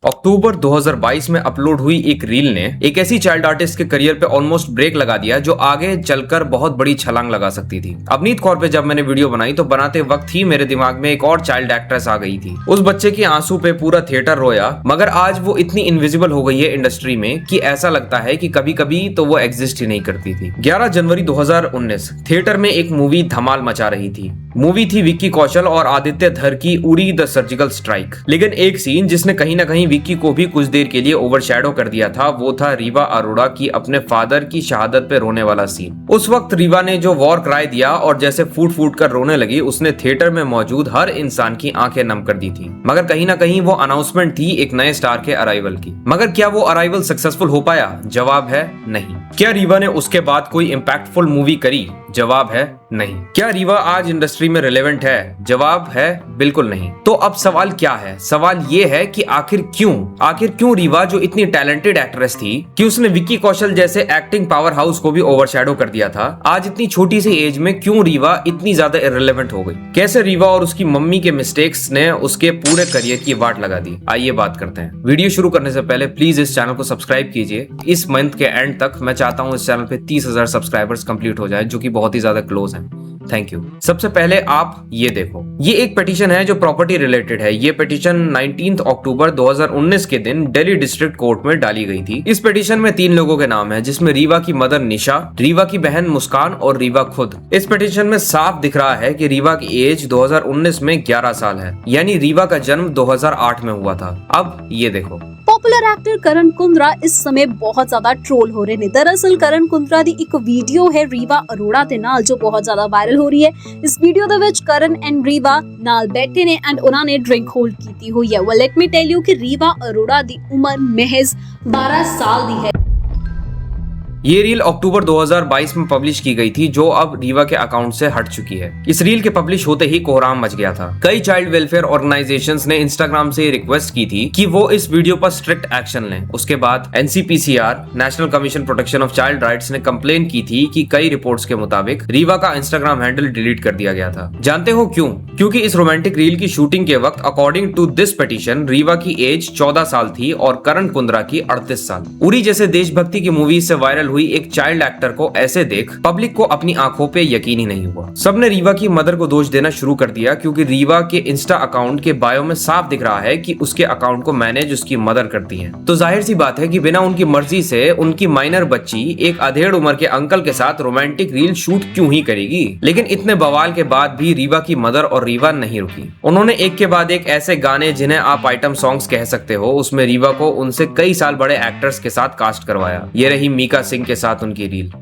अक्टूबर 2022 में अपलोड हुई एक रील ने एक ऐसी चाइल्ड आर्टिस्ट के करियर पे ऑलमोस्ट ब्रेक लगा दिया जो आगे चलकर बहुत बड़ी छलांग लगा सकती थी। अवनीत कौर पे जब मैंने वीडियो बनाई तो बनाते वक्त ही मेरे दिमाग में एक और चाइल्ड एक्ट्रेस आ गई थी। उस बच्चे के आंसू पे पूरा थिएटर रोया, मगर आज वो इतनी इनविजिबल हो गई है इंडस्ट्री में कि ऐसा लगता है कि कभी कभी तो वो एग्जिस्ट ही नहीं करती थी। 11 जनवरी 2019 थिएटर में एक मूवी धमाल मचा रही थी। मूवी थी विक्की कौशल और आदित्य धर की उरी द सर्जिकल स्ट्राइक। लेकिन एक सीन जिसने कहीं ना कहीं विक्की को भी कुछ देर के लिए ओवरशैडो कर दिया था, वो था रीवा अरोड़ा की अपने फादर की शहादत पे रोने वाला सीन। उस वक्त रीवा ने जो वॉर क्राई दिया और जैसे फूट फूट कर रोने लगी, उसने थिएटर में मौजूद हर इंसान की आंखें नम कर दी थी। मगर कहीं ना कहीं वो अनाउंसमेंट थी एक नए स्टार के अराइवल की। मगर क्या वो अराइवल सक्सेसफुल हो पाया? जवाब है नहीं। क्या रीवा ने उसके बाद कोई इम्पैक्टफुल मूवी करी? जवाब है नहीं। क्या रीवा आज इंडस्ट्री में रिलेवेंट है? जवाब है बिल्कुल नहीं। तो अब सवाल क्या है? सवाल ये है कि आखिर क्यों रीवा, जो इतनी टैलेंटेड एक्ट्रेस थी कि उसने विक्की कौशल जैसे एक्टिंग पावर हाउस को भी ओवरशैडो कर दिया था, आज इतनी छोटी सी एज में क्यों रीवा इतनी ज्यादा इररिलेवेंट हो गई? कैसे रीवा और उसकी मम्मी के मिस्टेक्स ने उसके पूरे करियर की वाट लगा दी? आइए बात करते हैं। वीडियो शुरू करने से पहले प्लीज इस चैनल को सब्सक्राइब कीजिए। इस मंथ के एंड तक मैं चाहता हूँ इस चैनल पे 30,000 सब्सक्राइबर्स कंप्लीट हो जाए, जो कि बहुत ही ज्यादा क्लोज है। Thank you. सबसे पहले आप ये देखो, ये एक पिटीशन है जो प्रॉपर्टी रिलेटेड है। ये पिटीशन 19 अक्टूबर 2019 के दिन दिल्ली डिस्ट्रिक्ट कोर्ट में डाली गई थी। इस पिटीशन में 3 लोगों के नाम है, जिसमें रीवा की मदर निशा, रीवा की बहन मुस्कान और रीवा खुद। इस पिटीशन में साफ दिख रहा है कि रीवा की एज 2019 में 11 साल है, यानी रीवा का जन्म 2008 में हुआ था। अब ये देखो, पॉपुलर एक्टर करण कुंद्रा इस समय बहुत ज्यादा ट्रोल हो रहे ने। दरअसल करण कुंद्रा दी एक वीडियो है रीवा अरोड़ा ਦੇ ਨਾਲ जो बहुत ज्यादा वायरल हो रही है। इस वीडियो ਦੇ ਵਿੱਚ ਕਰਨ ਐਂਡ ਰੀਵਾ ਨਾਲ ਬੈਠੇ ਨੇ ਐਂਡ ਉਹਨਾਂ ਨੇ ਡਰਿੰਕ ਹੋਲਡ ਕੀਤੀ ਹੋਈ ਹੈ। well let me tell you कि रीवा अरोड़ा ਦੀ ਉਮਰ महज 12 साल ਦੀ है। ये रील अक्टूबर 2022 में पब्लिश की गई थी, जो अब रीवा के अकाउंट से हट चुकी है। इस रील के पब्लिश होते ही कोहराम मच गया था। कई चाइल्ड वेलफेयर ऑर्गेनाइजेशंस ने इंस्टाग्राम से रिक्वेस्ट की थी कि वो इस वीडियो पर स्ट्रिक्ट एक्शन लें। उसके बाद NCPCR, national commission protection of child rights ने कंप्लेन की थी कि कई रिपोर्ट्स के मुताबिक रीवा का इंस्टाग्राम हैंडल डिलीट कर दिया गया था। जानते हो क्यों? क्योंकि इस रोमांटिक रील की शूटिंग के वक्त according to this petition Reeva की एज 14 साल थी और करण कुंद्रा की 38 साल। उरी जैसे देशभक्ति की मूवी से वायरल हुई एक चाइल्ड एक्टर को ऐसे देख पब्लिक को अपनी आंखों पे यकीन ही नहीं हुआ। सबने रीवा की मदर को दोष देना शुरू कर दिया, क्योंकि रीवा के इंस्टा अकाउंट के बायो में साफ दिख रहा है कि उसके अकाउंट को मैनेज उसकी मदर करती हैं। तो जाहिर सी बात है कि बिना उनकी मर्जी से उनकी माइनर बच्ची एक अधेड़ उम्र के अंकल के साथ रोमांटिक रील शूट क्यों ही करेगी? लेकिन इतने बवाल के बाद भी रीवा की मदर और रीवा नहीं रुकी। उन्होंने एक के बाद एक ऐसे गाने, जिन्हें आप आइटम सॉन्ग्स कह सकते हो, उसमें रीवा को उनसे कई साल बड़े एक्टर्स के साथ कास्ट करवाया। ये रही मीका सिंह के साथ उनकी रील।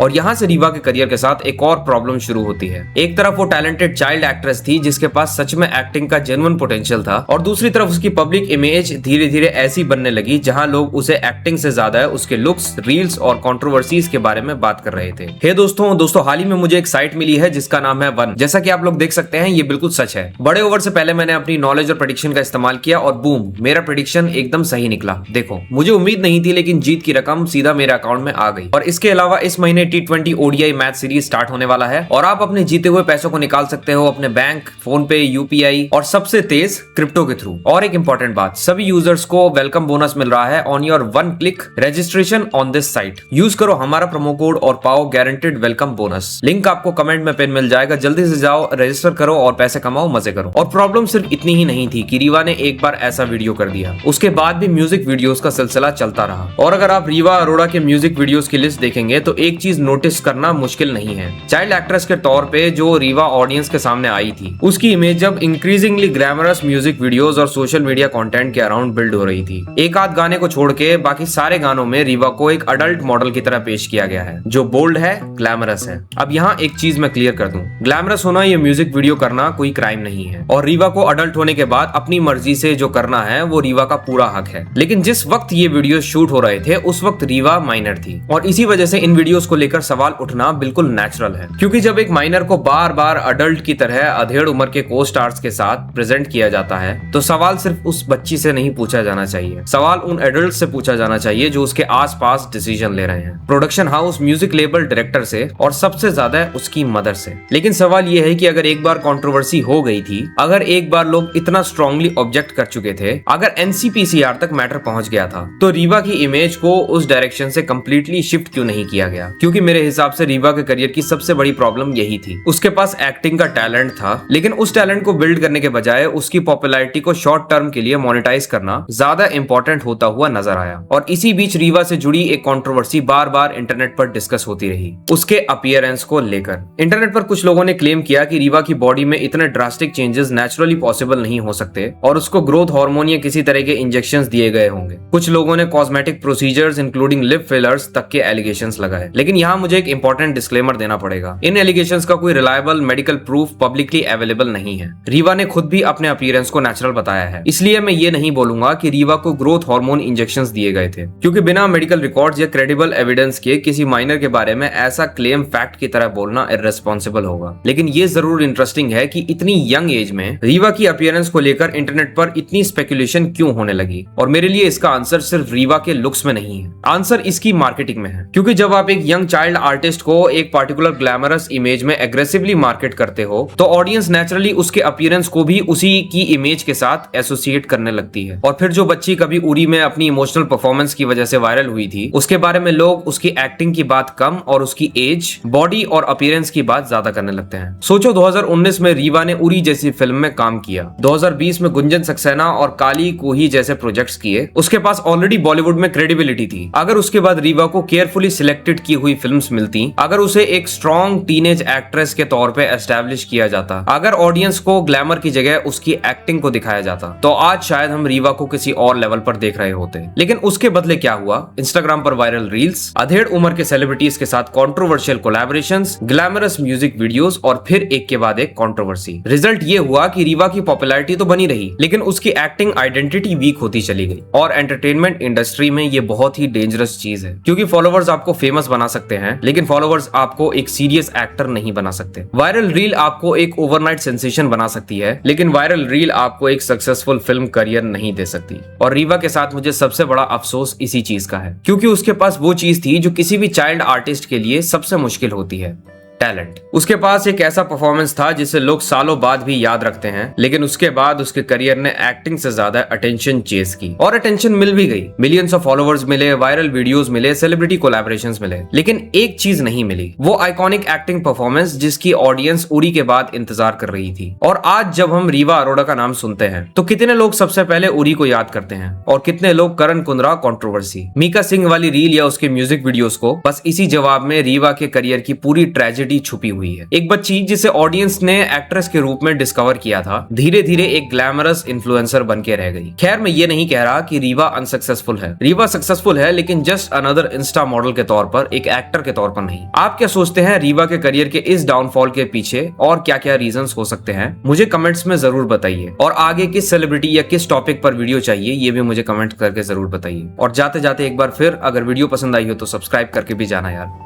और यहाँ से रीवा के करियर के साथ एक और प्रॉब्लम शुरू होती है। एक तरफ वो टैलेंटेड चाइल्ड एक्ट्रेस थी जिसके पास सच में एक्टिंग का जेन्युइन पोटेंशियल था, और दूसरी तरफ उसकी पब्लिक इमेज धीरे धीरे ऐसी बनने लगी जहाँ लोग उसे एक्टिंग से ज्यादा उसके लुक्स, रील्स और कंट्रोवर्सीज के बारे में बात कर रहे थे। हे दोस्तों हाल ही में मुझे एक साइट मिली है जिसका नाम है वन। जैसा कि आप लोग देख सकते हैं, ये बिल्कुल सच है। बड़े ओवर से पहले मैंने अपनी नॉलेज और प्रेडिक्शन का इस्तेमाल किया और बूम, मेरा प्रेडिक्शन एकदम सही निकला। देखो, मुझे उम्मीद नहीं थी, लेकिन जीत की रकम सीधा मेरे अकाउंट में आ गई। और इसके अलावा इस महीने T20 ODI match series start होने वाला है और आप अपने जीते हुए पैसों को निकाल सकते हो अपने बैंक, फोन पे, UPI और सबसे तेज क्रिप्टो के थ्रू। और एक इंपॉर्टेंट बात, सभी यूजर्स को वेलकम बोनस मिल रहा है on your 1 click registration on this site. Use करो हमारा प्रोमो कोड और पाओ गारंटेड वेलकम बोनस। लिंक आपको कमेंट में पिन मिल जाएगा। जल्दी से जाओ, रजिस्टर करो और पैसे कमाओ, मजे करो। और प्रॉब्लम सिर्फ इतनी ही नहीं थी कि रीवा ने एक बार ऐसा वीडियो कर दिया, उसके बाद भी म्यूजिक वीडियोस का सिलसिला चलता रहा। और अगर आप रीवा अरोड़ा के म्यूजिक वीडियोस की लिस्ट देखेंगे तो एक चीज नोटिस करना मुश्किल नहीं है। चाइल्ड एक्ट्रेस के तौर पे जो रीवा ऑडियंस के सामने आई थी, उसकी इमेज अब इंक्रीजिंगली ग्लैमरस म्यूजिक वीडियोस और सोशल मीडिया कंटेंट के अराउंड बिल्ड हो रही थी। एक आध गाने को छोड़ के बाकी सारे गानों में रीवा को एक अडल्ट मॉडल की तरह पेश किया गया है, जो बोल्ड है, ग्लैमरस है। अब यहाँ एक चीज मैं क्लियर कर दूं, ग्लैमरस होना, ये म्यूजिक वीडियो करना कोई क्राइम नहीं है, और रीवा को अडल्ट होने के बाद अपनी मर्जी से जो करना है वो रीवा का पूरा हक है। लेकिन जिस वक्त ये वीडियो शूट हो रहे थे, उस वक्त रीवा माइनर थी, और इसी वजह से इन वीडियोस को को लेकर सवाल उठना बिल्कुल नेचुरल है, क्योंकि जब एक माइनर को बार बार अडल्ट की तरह अधेड़ उम्र के को स्टार्स के साथ प्रेजेंट किया जाता है तो सवाल सिर्फ उस बच्ची से नहीं पूछा जाना चाहिए, सवाल उन एडल्ट से पूछा जाना चाहिए जो उसके आसपास डिसीजन ले रहे हैं, production house, music label, director से और सबसे ज्यादा उसकी मदर से। लेकिन सवाल यह है कि अगर एक बार कंट्रोवर्सी हो गई थी, अगर एक बार लोग इतना स्ट्रांगली ऑब्जेक्ट कर चुके थे, अगर एनसीपीसीआर तक मैटर पहुंच गया था, तो रीवा की इमेज को उस डायरेक्शन से कंप्लीटली शिफ्ट क्यों नहीं किया गया? क्योंकि मेरे हिसाब से रीवा के करियर की सबसे बड़ी प्रॉब्लम यही थी। उसके पास एक्टिंग का टैलेंट था, लेकिन उस टैलेंट को बिल्ड करने के बजाय उसकी पॉपुलैरिटी को शॉर्ट टर्म के लिए मोनेटाइज करना ज्यादा इंपॉर्टेंट होता हुआ नजर आया। और इसी बीच रीवा से जुड़ी एक कंट्रोवर्सी बार बार इंटरनेट पर डिस्कस होती रही, उसके अपीयरेंस को लेकर। इंटरनेट पर कुछ लोगों ने क्लेम किया कि रीवा की बॉडी में इतने ड्रास्टिक चेंजेस नेचुरली पॉसिबल नहीं हो सकते और उसको ग्रोथ हार्मोन या किसी तरह के इंजेक्शंस दिए गए होंगे। कुछ लोगों ने cosmetic procedures including lip fillers तक के एलिगेशंस लगाए। लेकिन यहाँ मुझे एक इंपॉर्टेंट डिस्क्लेमर देना पड़ेगा, इन एलिगेशंस का कोई reliable medical proof publicly available नहीं है। रीवा ने खुद भी अपने अपीयरेंस को नेचुरल बताया है, इसलिए मैं ये नहीं बोलूंगा कि रीवा को ग्रोथ हार्मोन इंजेक्शंस दिए गए थे, क्योंकि बिना मेडिकल रिकॉर्ड्स या क्रेडिबल एविडेंस के किसी माइनर के बारे में ऐसा क्लेम फैक्ट की तरह बोलना इर्रेस्पॉन्सिबल होगा। लेकिन ये जरूर इंटरेस्टिंग है कि इतनी यंग एज में रीवा की अपीयरेंस को लेकर इंटरनेट पर इतनी स्पेकुलेशन क्यों होने लगी। और मेरे लिए इसका आंसर सिर्फ रीवा के लुक्स में नहीं है, आंसर इसकी मार्केटिंग में है। क्योंकि जब आप एक यंग चाइल्ड आर्टिस्ट को एक पार्टिकुलर ग्लैमरस इमेज में एग्रेसिवली मार्केट करते हो तो ऑडियंस नेचुरली उसके अपीयरेंस को भी उसी की इमेज के साथ एसोसिएट करने लगती है। और फिर जो बच्ची कभी उरी में अपनी इमोशनल परफॉर्मेंस की वजह से वायरल हुई थी, उसके बारे में लोग उसकी एक्टिंग की बात कम और उसकी एज, बॉडी और अपीयरेंस की बात ज्यादा करने लगते हैं। सोचो 2019 में रीवा ने उरी जैसी फिल्म में काम किया, 2020 में गुंजन सक्सेना और काली कोही जैसे प्रोजेक्ट्स किए, उसके पास ऑलरेडी बॉलीवुड में क्रेडिबिलिटी थी। अगर उसके बाद रीवा को केयरफुली सिलेक्टेड की हुई फिल्म्स मिलती, अगर उसे एक स्ट्रॉन्ग टीनेज एक्ट्रेस के तौर पे एस्टैब्लिश किया जाता, अगर ऑडियंस को ग्लैमर की जगह उसकी एक्टिंग को दिखाया जाता, तो आज शायद हम रीवा को किसी और लेवल पर देख रहे होते। लेकिन उसके बदले क्या हुआ? इंस्टाग्राम पर वायरल रील्स, अधेड़ उम्र के सेलिब्रिटीज के साथ controversial collaborations, glamorous music videos और फिर एक के बाद एक कंट्रोवर्सी। रिजल्ट ये हुआ कि रीवा की पॉपुलैरिटी तो बनी रही, लेकिन उसकी एक्टिंग आइडेंटिटी वीक होती चली गई। और एंटरटेनमेंट इंडस्ट्री में ये बहुत ही डेंजरस चीज है, क्योंकि फॉलोवर्स आपको फेमस बना सकते हैं, लेकिन फॉलोवर्स आपको एक सीरियस एक्टर नहीं बना सकते। वायरल रील आपको एक ओवरनाइट सेंसेशन बना सकती है, लेकिन वायरल रील आपको एक सक्सेसफुल फिल्म करियर नहीं दे सकती। और रीवा के साथ मुझे सबसे बड़ा अफसोस इसी चीज का है, क्योंकि उसके पास वो चीज थी जो किसी भी चाइल्ड आर्टिस्ट के लिए सबसे मुश्किल होती है, टैलेंट। उसके पास एक ऐसा परफॉर्मेंस था जिसे लोग सालों बाद भी याद रखते हैं, लेकिन उसके बाद उसके करियर ने एक्टिंग से ज्यादा अटेंशन चेस की, और अटेंशन मिल भी गई। मिलियंस ऑफ फॉलोअर्स मिले, वायरल वीडियोस मिले, सेलिब्रिटी कोलैबोरेशंस मिले, लेकिन एक चीज नहीं मिली, वो आइकॉनिक एक्टिंग परफॉर्मेंस जिसकी ऑडियंस उरी के बाद इंतजार कर रही थी। और आज जब हम रीवा अरोड़ा का नाम सुनते हैं तो कितने लोग सबसे पहले उरी को याद करते हैं, और कितने लोग करण कुंद्रा कंट्रोवर्सी, मीका सिंह वाली रील या उसके म्यूजिक वीडियोस को। बस इसी जवाब में रीवा के करियर की पूरी ट्रेजेडी छुपी हुई है। एक बच्ची जिसे ऑडियंस ने एक्ट्रेस के रूप में डिस्कवर किया था, धीरे धीरे एक ग्लैमरस इन्फ्लुएंसर बन के रह गई। खैर, मैं ये नहीं कह रहा कि रीवा अनसक्सेसफुल है, रीवा सक्सेसफुल है, लेकिन जस्ट अनदर इंस्टा मॉडल के तौर पर, एक एक्टर के तौर पर नहीं। आप क्या सोचते हैं रीवा के करियर के इस डाउनफॉल के पीछे और क्या क्या रीजंस हो सकते हैं? मुझे कमेंट्स में जरूर बताइए, और आगे किस सेलिब्रिटी या किस टॉपिक पर वीडियो चाहिए ये भी मुझे कमेंट करके जरूर बताइए। और जाते जाते एक बार फिर, अगर वीडियो पसंद आई हो तो सब्सक्राइब करके भी जाना यार।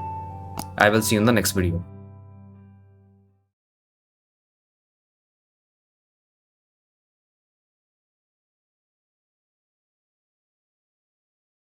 I will see you in the next video.